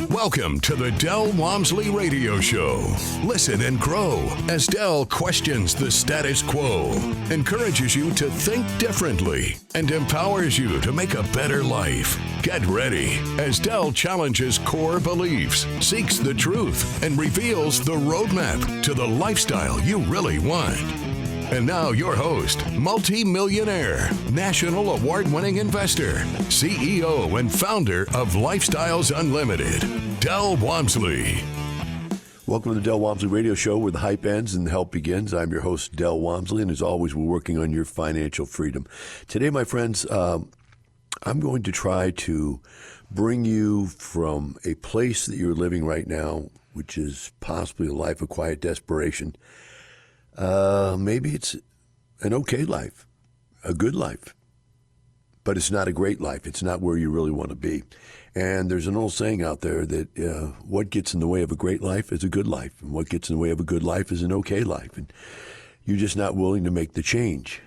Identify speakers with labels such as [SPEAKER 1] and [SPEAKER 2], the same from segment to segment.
[SPEAKER 1] Welcome to the Del Walmsley Radio Show. Listen and grow as Del questions the status quo, encourages you to think differently, and empowers you to make a better life. Get ready as Del challenges core beliefs, seeks the truth, and reveals the roadmap to the lifestyle you really want. And now your host, multi-millionaire, national award-winning investor, CEO and founder of Lifestyles Unlimited, Del Walmsley.
[SPEAKER 2] Welcome to the Del Walmsley Radio Show, where the hype ends and the help begins. I'm your host, Del Walmsley, and as always, we're working on your financial freedom. Today, my friends, I'm going to try to bring you from a place that you're living right now, which is possibly a life of quiet desperation. Maybe it's an okay life, a good life, but it's not a great life. It's not where you really want to be. And there's an old saying out there that what gets in the way of a great life is a good life, and what gets in the way of a good life is an okay life. And you're just not willing to make the change.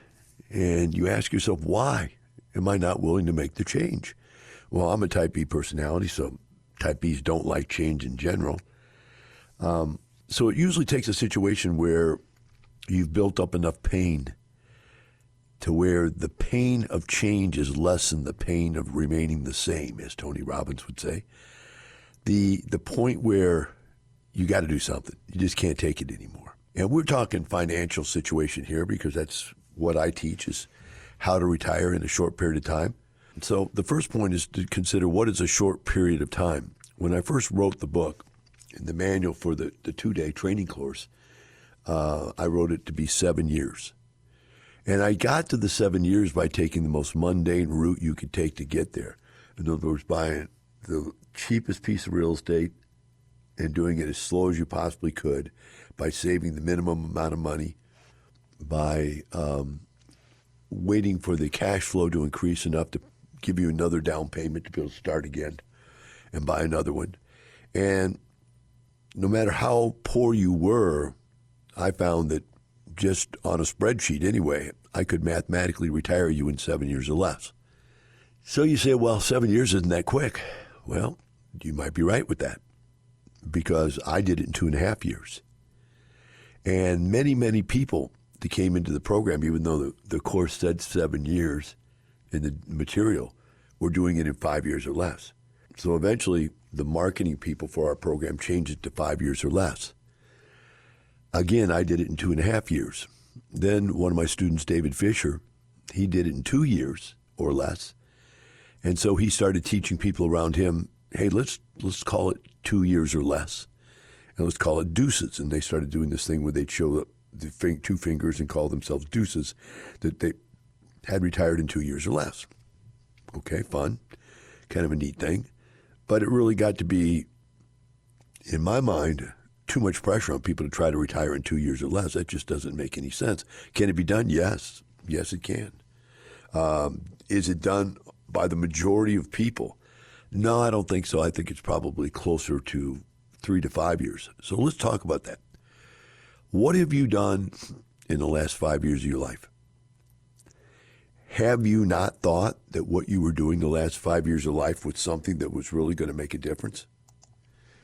[SPEAKER 2] And you ask yourself, why am I not willing to make the change? Well, I'm a type B personality, so type Bs don't like change in general. So it usually takes a situation where you've built up enough pain to where the pain of change is less than the pain of remaining the same, as Tony Robbins would say. The point where you got to do something. You just can't take it anymore. And we're talking financial situation here because that's what I teach, is how to retire in a short period of time. So the first point is to consider, what is a short period of time? When I first wrote the book, in the manual for the two-day training course, I wrote it to be 7 years. And I got to the 7 years by taking the most mundane route you could take to get there. In other words, buying the cheapest piece of real estate and doing it as slow as you possibly could, by saving the minimum amount of money, by waiting for the cash flow to increase enough to give you another down payment to be able to start again and buy another one. And no matter how poor you were, I found that just on a spreadsheet anyway, I could mathematically retire you in 7 years or less. So you say, well, 7 years isn't that quick. Well, you might be right with that, because I did it in 2.5 years. And many, many people that came into the program, even though the course said 7 years in the material, were doing it in 5 years or less. So eventually, the marketing people for our program changed it to 5 years or less. Again, I did it in 2.5 years. Then one of my students, David Fisher, he did it in 2 years or less. And so he started teaching people around him, hey, let's call it 2 years or less. And let's call it deuces. And they started doing this thing where they'd show the two fingers and call themselves deuces, that they had retired in 2 years or less. Okay, fun. Kind of a neat thing. But it really got to be, in my mind, too much pressure on people to try to retire in 2 years or less. That just doesn't make any sense. Can it be done? Yes. Yes, it can. Is it done by the majority of people? No, I don't think so. I think it's probably closer to 3 to 5 years. So let's talk about that. What have you done in the last 5 years of your life? Have you not thought that what you were doing the last 5 years of life was something that was really going to make a difference?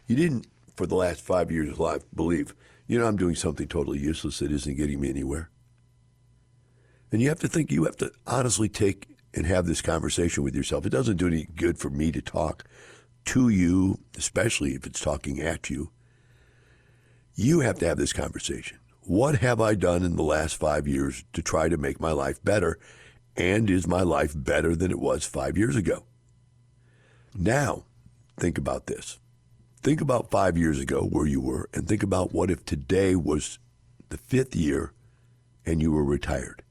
[SPEAKER 2] You didn't, for the last 5 years of life, believe, I'm doing something totally useless that isn't getting me anywhere. And you have to think, you have to honestly take and have this conversation with yourself. It doesn't do any good for me to talk to you, especially if it's talking at you. You have to have this conversation. What have I done in the last 5 years to try to make my life better? And is my life better than it was 5 years ago? Now, think about this. Think about 5 years ago where you were, and think about what if today was the 5th year and you were retired.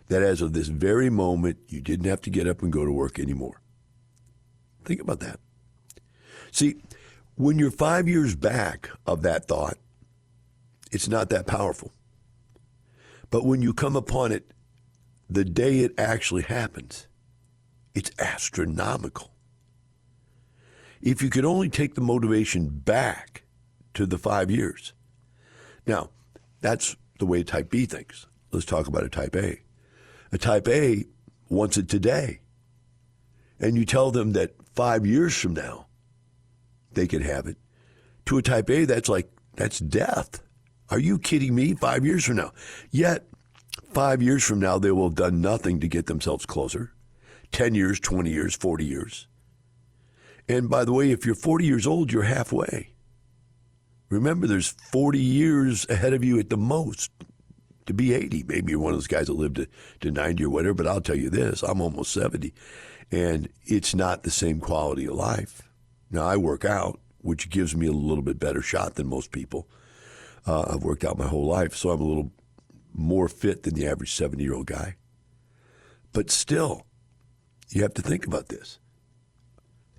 [SPEAKER 2] That as of this very moment, you didn't have to get up and go to work anymore. Think about that. See, when you're 5 years back of that thought, it's not that powerful. But when you come upon it the day it actually happens, it's astronomical. If you could only take the motivation back to the 5 years. Now, that's the way type B thinks. Let's talk about a type A. A type A wants it today. and you tell them that 5 years from now they can have it, to a type A, that's death. Are you kidding me? 5 years from now. Yet, 5 years from now, they will have done nothing to get themselves closer. 10 years, 20 years, 40 years. And by the way, if you're 40 years old, you're halfway. Remember, there's 40 years ahead of you at the most to be 80. Maybe you're one of those guys that lived to 90 or whatever, but I'll tell you this, I'm almost 70, and it's not the same quality of life. Now, I work out, which gives me a little bit better shot than most people. I've worked out my whole life, so I'm a little more fit than the average 70-year-old guy. But still, you have to think about this.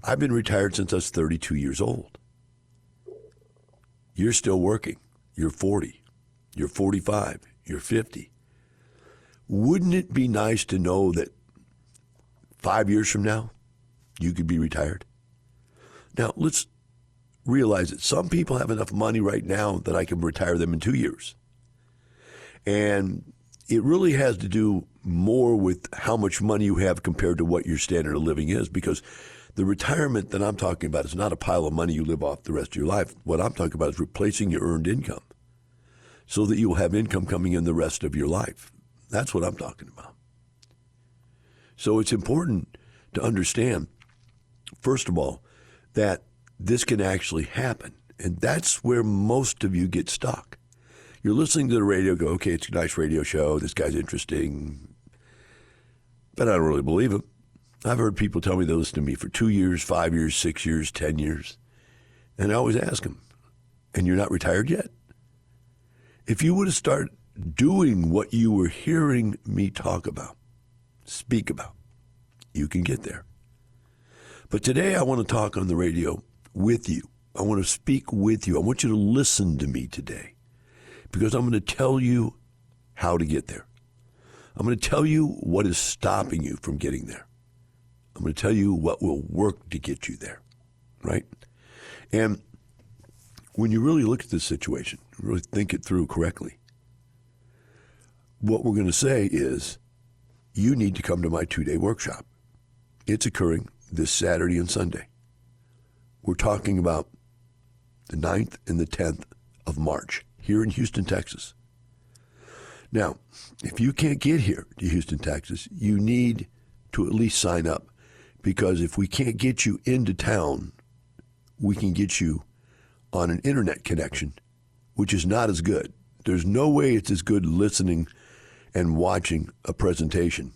[SPEAKER 2] I've been retired since I was 32 years old. You're still working. You're 40. You're 45. You're 50. Wouldn't it be nice to know that 5 years from now, you could be retired? Now, let's realize that some people have enough money right now that I can retire them in 2 years. And it really has to do more with how much money you have compared to what your standard of living is, because the retirement that I'm talking about is not a pile of money you live off the rest of your life. What I'm talking about is replacing your earned income so that you will have income coming in the rest of your life. That's what I'm talking about. So it's important to understand, first of all, that this can actually happen. And that's where most of you get stuck. You're listening to the radio, go, okay, it's a nice radio show. This guy's interesting. But I don't really believe him. I've heard people tell me they listen to me for 2 years, 5 years, 6 years, 10 years. And I always ask them, and you're not retired yet? If you would have started doing what you were hearing me talk about, speak about, you can get there. But today I want to talk on the radio with you. I want to speak with you. I want you to listen to me today because I'm going to tell you how to get there. I'm going to tell you what is stopping you from getting there. I'm going to tell you what will work to get you there, right? And when you really look at this situation, really think it through correctly, what we're going to say is you need to come to my 2-day workshop. It's occurring this Saturday and Sunday. We're talking about the 9th and the 10th of March here in Houston, Texas. Now, if you can't get here to Houston, Texas, you need to at least sign up, because if we can't get you into town, we can get you on an internet connection, which is not as good. There's no way it's as good listening and watching a presentation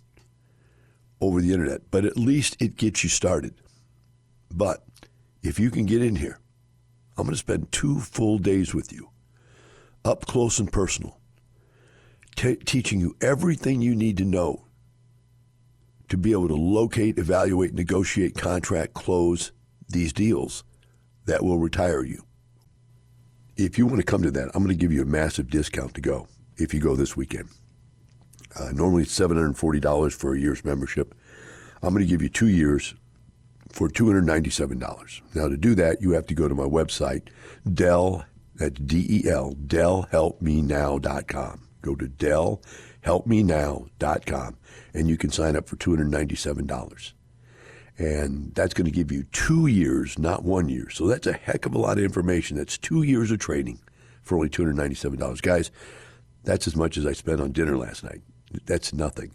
[SPEAKER 2] over the internet, but at least it gets you started. But if you can get in here, I'm going to spend 2 full days with you, up close and personal, teaching you everything you need to know to be able to locate, evaluate, negotiate, contract, close these deals that will retire you. If you want to come to that, I'm going to give you a massive discount to go if you go this weekend. Normally it's $740 for a year's membership. I'm going to give you 2 years for $297. Now, to do that, you have to go to my website, Dell, that's D-E-L, DellHelpMeNow.com. Go to DellHelpMeNow.com, and you can sign up for $297. And that's going to give you 2 years, not 1 year. So that's a heck of a lot of information. That's 2 years of training for only $297. Guys, that's as much as I spent on dinner last night. That's nothing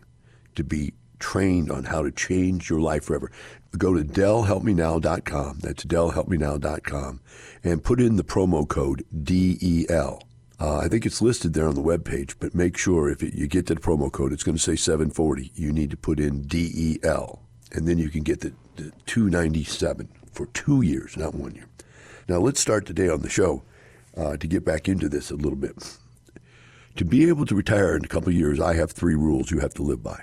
[SPEAKER 2] to be trained on how to change your life forever. Go to DellHelpMeNow.com. That's DellHelpMeNow.com, and put in the promo code DEL. I think it's listed there on the webpage, but make sure if you get to the promo code, it's going to say 740. You need to put in DEL, and then you can get the $297 for 2 years, not 1 year. Now, let's start today on the show to get back into this a little bit. To be able to retire in a couple of years, I have 3 rules you have to live by.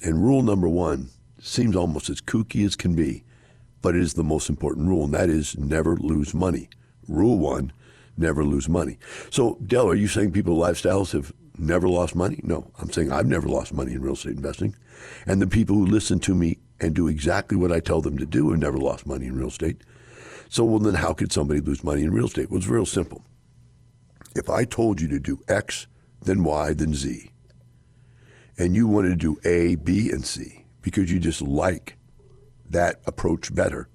[SPEAKER 2] And rule number 1 seems almost as kooky as can be, but it is the most important rule, and that is never lose money. Rule 1, never lose money. So, Del, are you saying people's lifestyles have never lost money? No, I'm saying I've never lost money in real estate investing. And the people who listen to me and do exactly what I tell them to do have never lost money in real estate. So, well, then how could somebody lose money in real estate? Well, it's real simple. If I told you to do X, then Y, then Z, and you wanted to do A, B, and C because you just like that approach better.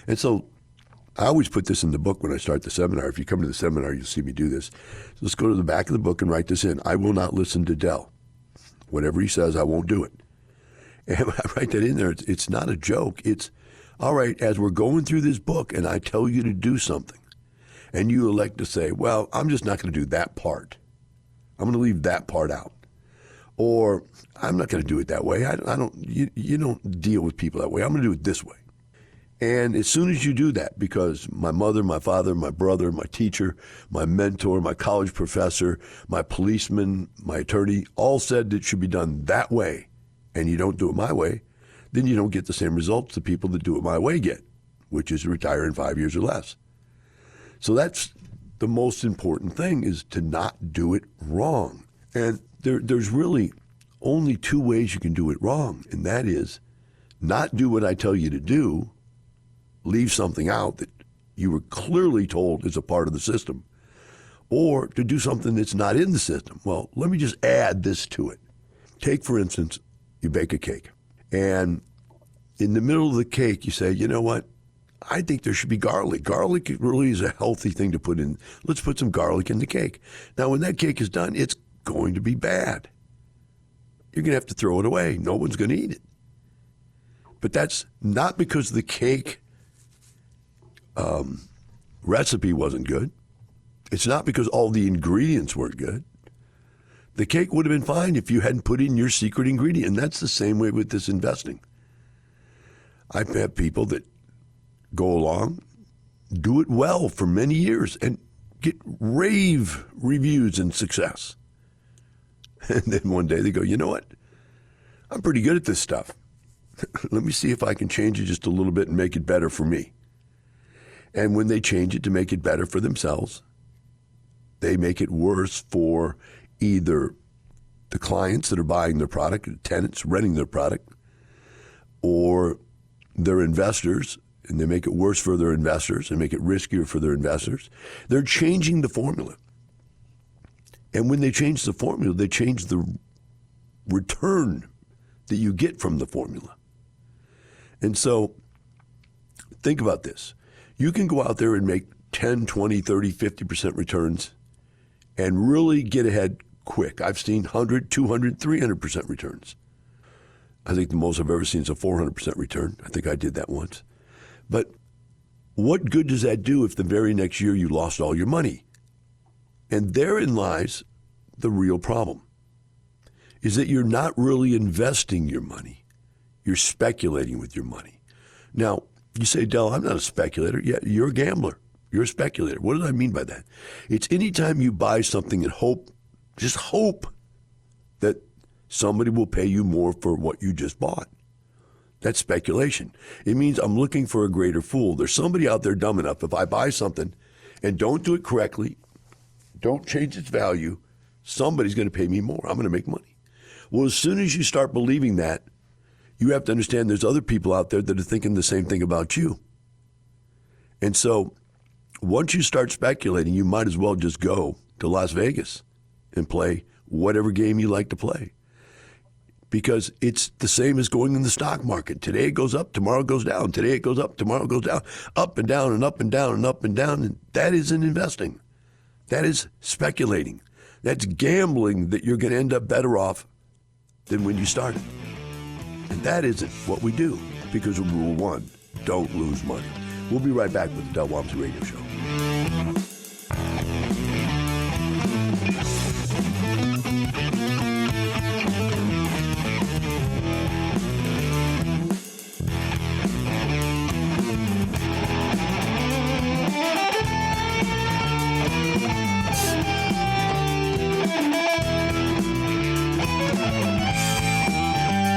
[SPEAKER 2] And so I always put this in the book when I start the seminar. If you come to the seminar, you'll see me do this. So let's go to the back of the book and write this in. I will not listen to Del. Whatever he says, I won't do it. And I write that in there. It's not a joke. It's, all right, as we're going through this book and I tell you to do something, and you elect to say, well, I'm just not going to do that part. I'm going to leave that part out. Or I'm not going to do it that way. You don't deal with people that way. I'm going to do it this way. And as soon as you do that, because my mother, my father, my brother, my teacher, my mentor, my college professor, my policeman, my attorney, all said it should be done that way, and you don't do it my way, then you don't get the same results the people that do it my way get, which is retire in 5 years or less. So that's the most important thing, is to not do it wrong. And there's really only two ways you can do it wrong, and that is not do what I tell you to do, leave something out that you were clearly told is a part of the system, or to do something that's not in the system. Well, let me just add this to it. Take, for instance, you bake a cake, and in the middle of the cake, you say, you know what? I think there should be garlic. Garlic really is a healthy thing to put in. Let's put some garlic in the cake. Now, when that cake is done, it's going to be bad. You're going to have to throw it away. No one's going to eat it. But that's not because the cake recipe wasn't good. It's not because all the ingredients weren't good. The cake would have been fine if you hadn't put in your secret ingredient. And that's the same way with this investing. I've had people that go along, do it well for many years, and get rave reviews and success. And then one day they go, you know what? I'm pretty good at this stuff. Let me see if I can change it just a little bit and make it better for me. And when they change it to make it better for themselves, they make it worse for either the clients that are buying their product, the tenants renting their product, or their investors, and they make it worse for their investors and make it riskier for their investors. They're changing the formula. And when they change the formula, they change the return that you get from the formula. And so think about this. You can go out there and make 10, 20, 30, 50% returns and really get ahead quick. I've seen 100, 200, 300% returns. I think the most I've ever seen is a 400% return. I think I did that once. But what good does that do if the very next year you lost all your money? And therein lies the real problem, is that you're not really investing your money. You're speculating with your money. Now, you say, Del, I'm not a speculator. Yeah, you're a gambler. You're a speculator. What do I mean by that? It's anytime you buy something and just hope that somebody will pay you more for what you just bought. That's speculation. It means I'm looking for a greater fool. There's somebody out there dumb enough, if I buy something and don't do it correctly, don't change its value, somebody's going to pay me more. I'm going to make money. Well, as soon as you start believing that, you have to understand there's other people out there that are thinking the same thing about you. And so once you start speculating, you might as well just go to Las Vegas and play whatever game you like to play. Because it's the same as going in the stock market. Today it goes up, tomorrow it goes down. Today it goes up, tomorrow it goes down. Up and down and up and down and up and down. And that isn't investing. That is speculating. That's gambling that you're going to end up better off than when you started. And that isn't what we do, because of rule one, don't lose money. We'll be right back with the Del Walmsley Radio Show.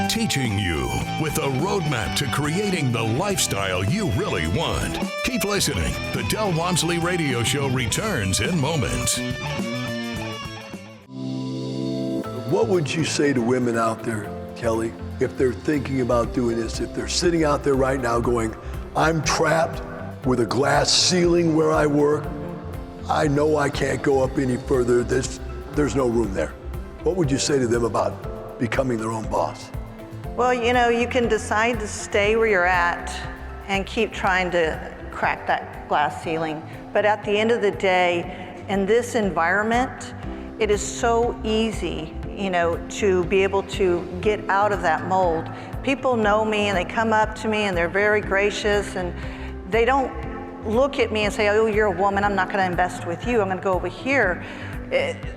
[SPEAKER 1] Teaching you with a roadmap to creating the lifestyle you really want. Keep listening. The Del Walmsley Radio Show returns in moments.
[SPEAKER 2] What would you say to women out there, Kelly, if they're thinking about doing this, if they're sitting out there right now going, I'm trapped with a glass ceiling where I work, I know I can't go up any further, there's no room there. What would you say to them about becoming their own boss?
[SPEAKER 3] Well, you can decide to stay where you're at and keep trying to crack that glass ceiling. But at the end of the day, in this environment, it is so easy, to be able to get out of that mold. People know me and they come up to me and they're very gracious, and they don't look at me and say, oh, you're a woman, I'm not going to invest with you, I'm going to go over here.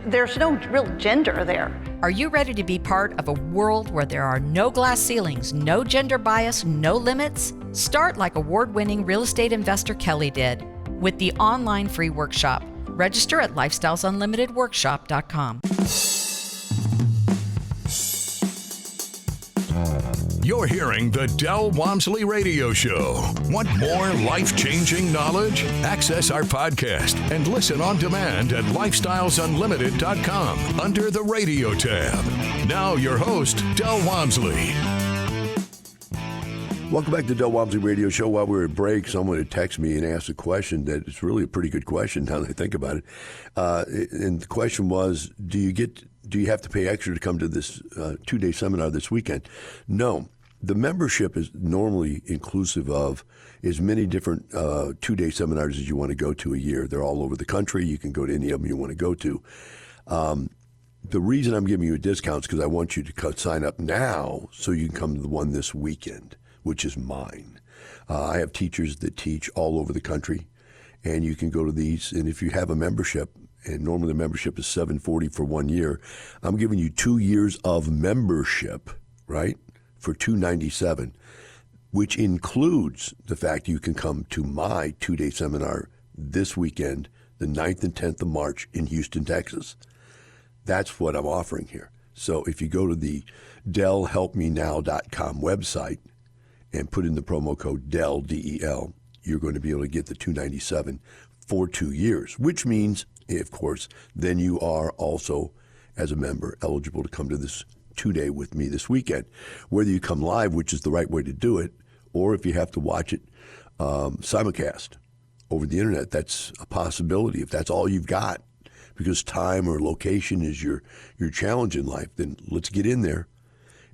[SPEAKER 3] There's no real gender there.
[SPEAKER 4] Are you ready to be part of a world where there are no glass ceilings, no gender bias, no limits? Start like award-winning real estate investor Kelly did with the online free workshop. Register at lifestylesunlimitedworkshop.com.
[SPEAKER 1] You're hearing the Del Walmsley Radio Show. Want more life-changing knowledge? Access our podcast and listen on demand at lifestylesunlimited.com under the radio tab. Now your host, Del Walmsley.
[SPEAKER 2] Welcome back to the Del Walmsley Radio Show. While we were at break, someone had texted me and asked a question that is really a pretty good question now that I think about it. And the question was, do you have to pay extra to come to this 2-day seminar this weekend? No. The membership is normally inclusive of as many different 2-day seminars as you want to go to a year. They're all over the country. You can go to any of them you want to go to. The reason I'm giving you a discount is because I want you to sign up now so you can come to the one this weekend, which is mine. I have teachers that teach all over the country, and you can go to these. And if you have a membership, and normally the membership is $740 for 1 year, I'm giving you 2 years of membership, right, for $297, which includes the fact you can come to my 2-day seminar this weekend, the 9th and 10th of March in Houston, Texas. That's what I'm offering here. So if you go to the DellHelpMeNow.com website and put in the promo code DEL, D-E-L, you're going to be able to get the $297 for 2 years, which means, of course, then you are also, as a member, eligible to come to this 2-day with me this weekend. Whether you come live, which is the right way to do it, or if you have to watch it simulcast over the internet, that's a possibility if that's all you've got. Because time or location is your challenge in life, then let's get in there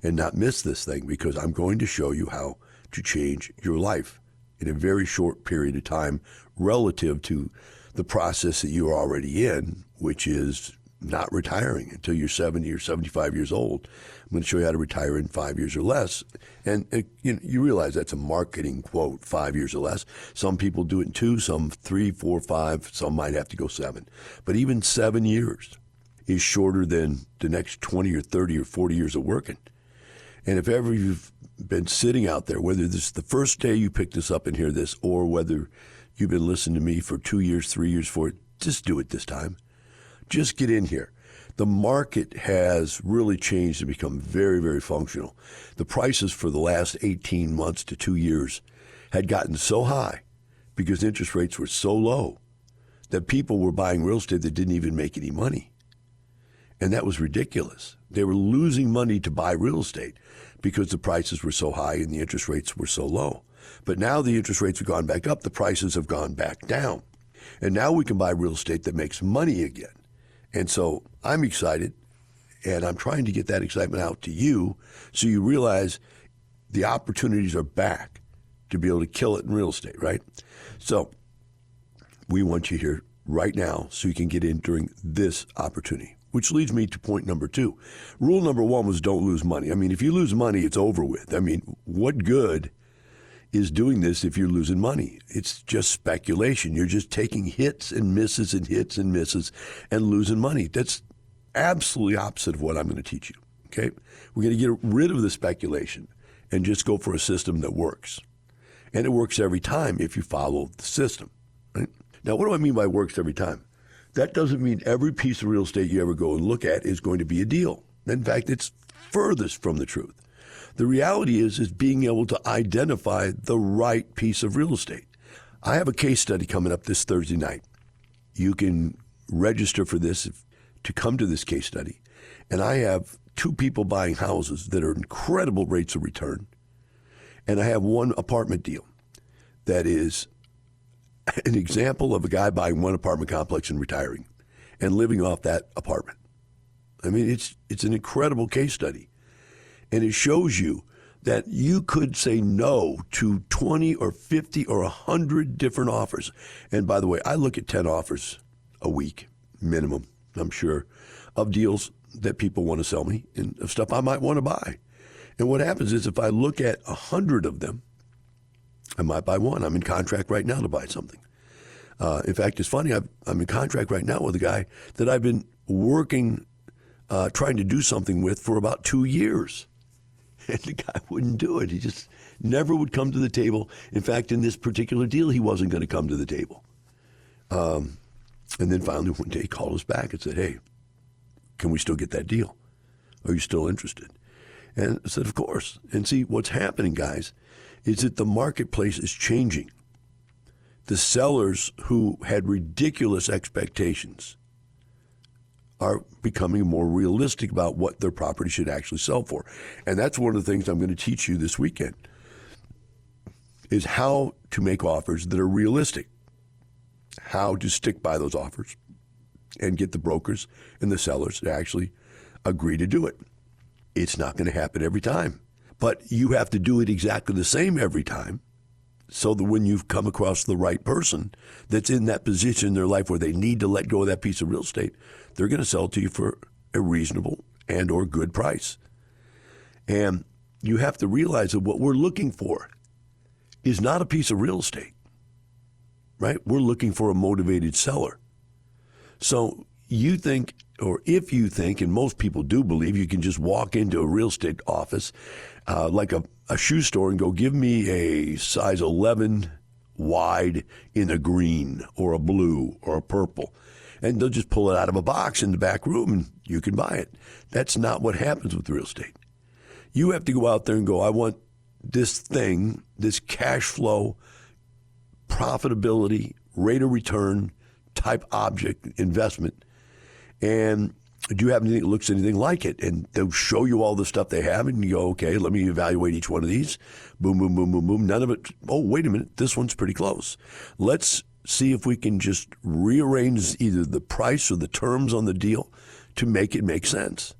[SPEAKER 2] and not miss this thing, because I'm going to show you how to change your life in a very short period of time relative to the process that you are already in, which is not retiring until you're 70 or 75 years old. I'm going to show you how to retire in 5 years or less. And you realize that's a marketing quote, 5 years or less. Some people do it in 2, some 3, 4, 5, some might have to go 7. But even 7 years is shorter than the next 20 or 30 or 40 years of working. And if ever you've been sitting out there, whether this is the first day you picked this up and hear this, or whether you've been listening to me for 2 years, 3 years, 4, just do it this time. Just get in here. The market has really changed and become very, very functional. The prices for the last 18 months to 2 years had gotten so high because interest rates were so low that people were buying real estate that didn't even make any money. And that was ridiculous. They were losing money to buy real estate because the prices were so high and the interest rates were so low. But now the interest rates have gone back up, the prices have gone back down. And now we can buy real estate that makes money again. And so I'm excited, and I'm trying to get that excitement out to you so you realize the opportunities are back to be able to kill it in real estate, right? So we want you here right now so you can get in during this opportunity, which leads me to point number 2. Rule number 1 was don't lose money. I mean, if you lose money, it's over with. I mean, what good is doing this if you're losing money? It's just speculation. You're just taking hits and misses and hits and misses and losing money. That's absolutely opposite of what I'm going to teach you, okay? We're going to get rid of the speculation and just go for a system that works. And it works every time if you follow the system, right? Now, what do I mean by works every time? That doesn't mean every piece of real estate you ever go and look at is going to be a deal. In fact, it's furthest from the truth. The reality is being able to identify the right piece of real estate. I have a case study coming up this Thursday night. You can register for this to come to this case study. And I have 2 people buying houses that are incredible rates of return. And I have one apartment deal that is an example of a guy buying one apartment complex and retiring and living off that apartment. I mean, it's an incredible case study. And it shows you that you could say no to 20 or 50 or 100 different offers. And by the way, I look at 10 offers a week, minimum, I'm sure, of deals that people want to sell me and of stuff I might want to buy. And what happens is if I look at 100 of them, I might buy one. I'm in contract right now to buy something. In fact, it's funny, I'm in contract right now with a guy that I've been working, trying to do something with for about 2 years. And the guy wouldn't do it. He just never would come to the table. In fact, in this particular deal, he wasn't going to come to the table. And then finally one day he called us back and said, hey, can we still get that deal? Are you still interested? And I said, of course. And see, what's happening, guys, is that the marketplace is changing. The sellers who had ridiculous expectations are becoming more realistic about what their property should actually sell for. And that's one of the things I'm going to teach you this weekend, is how to make offers that are realistic, how to stick by those offers and get the brokers and the sellers to actually agree to do it. It's not going to happen every time, but you have to do it exactly the same every time, so that when you've come across the right person that's in that position in their life where they need to let go of that piece of real estate, they're going to sell it to you for a reasonable and or good price. And you have to realize that what we're looking for is not a piece of real estate, right? We're looking for a motivated seller. So you think, or if you think, and most people do believe, you can just walk into a real estate office like a shoe store and go, give me a size 11 wide in a green or a blue or a purple. And they'll just pull it out of a box in the back room and you can buy it. That's not what happens with real estate. You have to go out there and go, I want this thing, this cash flow, profitability, rate of return type object investment. And do you have anything that looks anything like it? And they'll show you all the stuff they have, and you go, okay, let me evaluate each one of these. Boom, boom, boom, boom, boom. None of it, oh, wait a minute, this one's pretty close. Let's see if we can just rearrange either the price or the terms on the deal to make it make sense.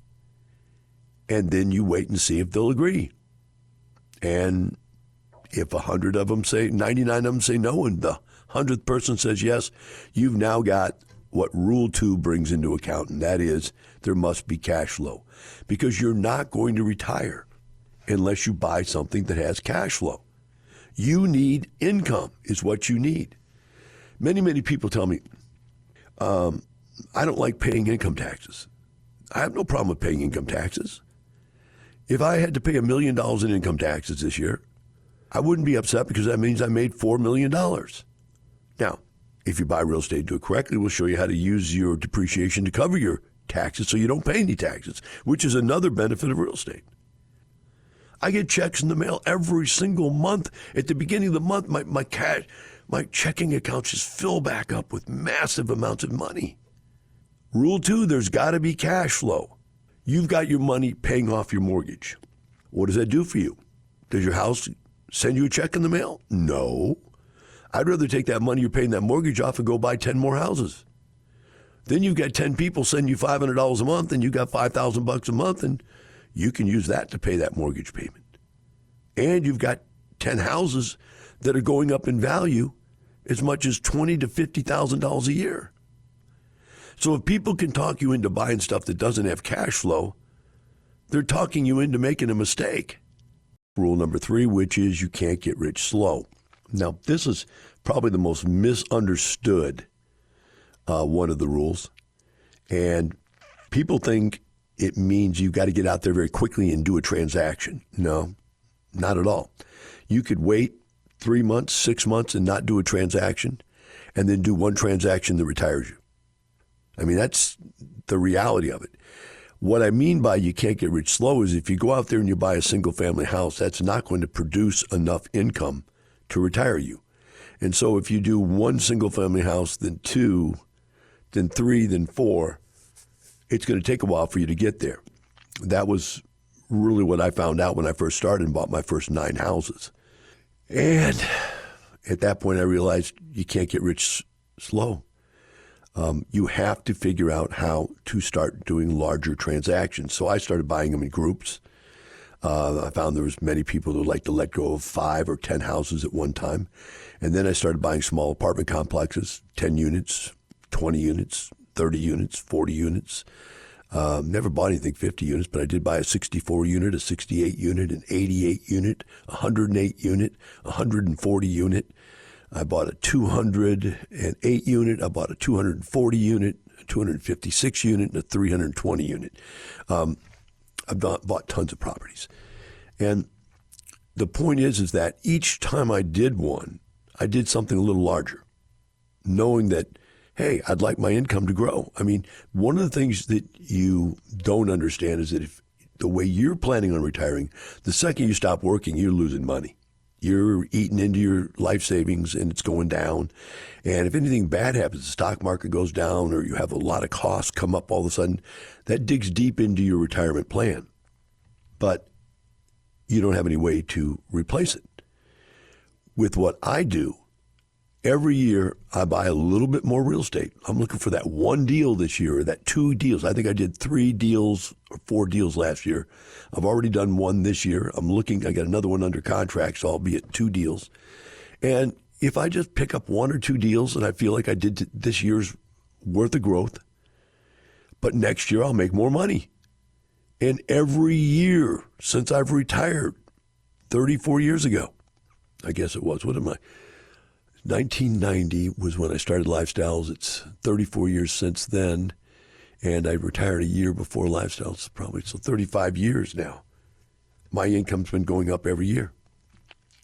[SPEAKER 2] And then you wait and see if they'll agree. And if 100 of them say, 99 of them say no, and the 100th person says yes, you've now got what Rule 2 brings into account, and that is there must be cash flow, because you're not going to retire unless you buy something that has cash flow. You need income is what you need. Many, many people tell me, I don't like paying income taxes. I have no problem with paying income taxes. If I had to pay $1 million in income taxes this year, I wouldn't be upset, because that means I made $4 million. Now, if you buy real estate and do it correctly, we'll show you how to use your depreciation to cover your taxes so you don't pay any taxes, which is another benefit of real estate. I get checks in the mail every single month. At the beginning of the month, my checking accounts just fill back up with massive amounts of money. Rule 2, there's got to be cash flow. You've got your money paying off your mortgage. What does that do for you? Does your house send you a check in the mail? No. I'd rather take that money you're paying that mortgage off and go buy 10 more houses. Then you've got 10 people send you $500 a month, and you got $5,000 a month, and you can use that to pay that mortgage payment. And you've got 10 houses that are going up in value as much as $20,000 to $50,000 a year. So if people can talk you into buying stuff that doesn't have cash flow, they're talking you into making a mistake. Rule number 3, which is you can't get rich slow. Now, this is probably the most misunderstood one of the rules. And people think it means you've got to get out there very quickly and do a transaction. No, not at all. You could wait 3 months, 6 months and not do a transaction, and then do one transaction that retires you. I mean, that's the reality of it. What I mean by you can't get rich slow is if you go out there and you buy a single family house, that's not going to produce enough income to retire you. And so if you do one single family house, then 2, then 3, then 4, it's going to take a while for you to get there. That was really what I found out when I first started and bought my first 9 houses. And at that point I realized you can't get rich slow. You have to figure out how to start doing larger transactions. So I started buying them in groups. I found there was many people who like to let go of 5 or 10 houses at one time. And then I started buying small apartment complexes, 10 units, 20 units, 30 units, 40 units. Never bought anything 50 units, but I did buy a 64 unit, a 68 unit, an 88 unit, a 108 unit, a 140 unit. I bought a 208 unit. I bought a 240 unit, a 256 unit, and a 320 unit. I've bought tons of properties. And the point is that each time I did one, I did something a little larger, knowing that, hey, I'd like my income to grow. I mean, one of the things that you don't understand is that if the way you're planning on retiring, the second you stop working, you're losing money. You're eating into your life savings and it's going down. And if anything bad happens, the stock market goes down or you have a lot of costs come up all of a sudden, that digs deep into your retirement plan. But you don't have any way to replace it. With what I do, every year I buy a little bit more real estate. I'm looking for that one deal this year or that 2 deals. I think I did 3 deals or 4 deals last year. I've already done 1 this year. I got another one under contract, so I'll be at 2 deals. And if I just pick up 1 or 2 deals and I feel like I did this year's worth of growth, but next year I'll make more money. And every year since I've retired, 34 years ago, I guess it was, 1990 was when I started Lifestyles. It's 34 years since then. And I retired a year before Lifestyles, probably. So 35 years now. My income's been going up every year.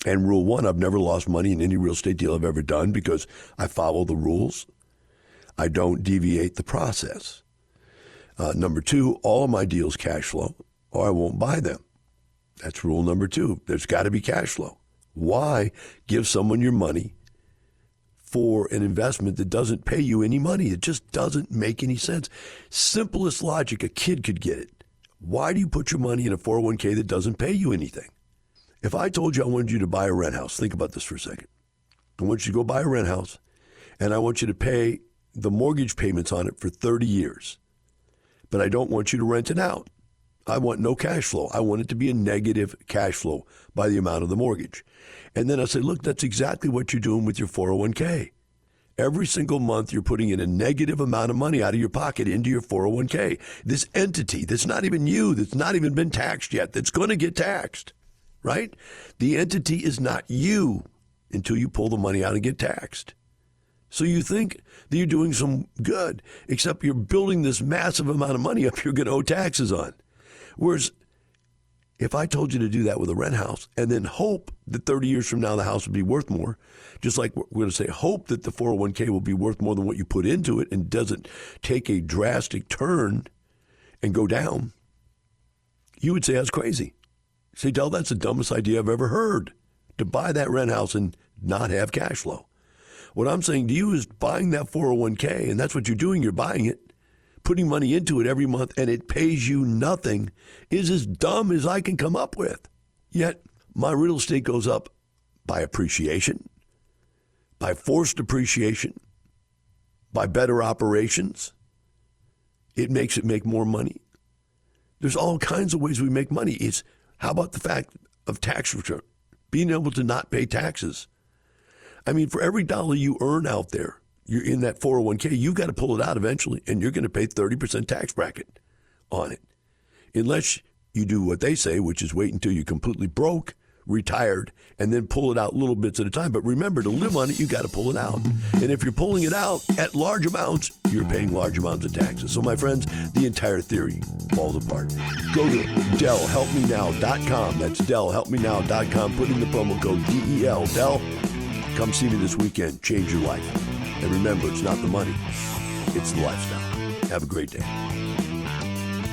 [SPEAKER 2] And rule 1, I've never lost money in any real estate deal I've ever done because I follow the rules. I don't deviate the process. Number 2, all of my deals cash flow or I won't buy them. That's rule number 2. There's got to be cash flow. Why give someone your money for an investment that doesn't pay you any money? It just doesn't make any sense. Simplest logic, a kid could get it. Why do you put your money in a 401k that doesn't pay you anything? If I told you I wanted you to buy a rent house, think about this for a second. I want you to go buy a rent house, and I want you to pay the mortgage payments on it for 30 years. But I don't want you to rent it out. I want no cash flow. I want it to be a negative cash flow by the amount of the mortgage. And then I say, look, that's exactly what you're doing with your 401k. Every single month, you're putting in a negative amount of money out of your pocket into your 401k. This entity that's not even you, that's not even been taxed yet, that's going to get taxed, right? The entity is not you until you pull the money out and get taxed. So you think that you're doing some good, except you're building this massive amount of money up you're going to owe taxes on. Whereas if I told you to do that with a rent house and then hope that 30 years from now the house would be worth more, just like we're going to say hope that the 401k will be worth more than what you put into it and doesn't take a drastic turn and go down, you would say that's crazy. Say, Del, that's the dumbest idea I've ever heard, to buy that rent house and not have cash flow. What I'm saying to you is buying that 401k, and that's what you're doing, you're buying it, putting money into it every month, and it pays you nothing, is as dumb as I can come up with. Yet my real estate goes up by appreciation, by forced appreciation, by better operations. It makes it make more money. There's all kinds of ways we make money. How about the fact of tax return? Being able to not pay taxes. I mean, for every dollar you earn out there, you're in that 401k, you've got to pull it out eventually, and you're going to pay 30% tax bracket on it. Unless you do what they say, which is wait until you're completely broke, retired, and then pull it out little bits at a time. But remember, to live on it, you got to pull it out. And if you're pulling it out at large amounts, you're paying large amounts of taxes. So my friends, the entire theory falls apart. Go to DellHelpMeNow.com. That's DellHelpMeNow.com. Put in the promo code DEL. Dell, come see me this weekend. Change your life. And remember, it's not the money, it's the lifestyle. Have a great day.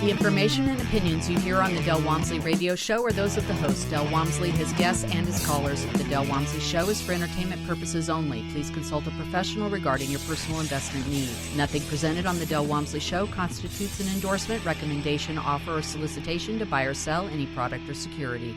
[SPEAKER 4] The information and opinions you hear on the Del Walmsley radio show are those of the host, Del Walmsley, his guests, and his callers. The Del Walmsley show is for entertainment purposes only. Please consult a professional regarding your personal investment needs. Nothing presented on the Del Walmsley show constitutes an endorsement, recommendation, offer, or solicitation to buy or sell any product or security.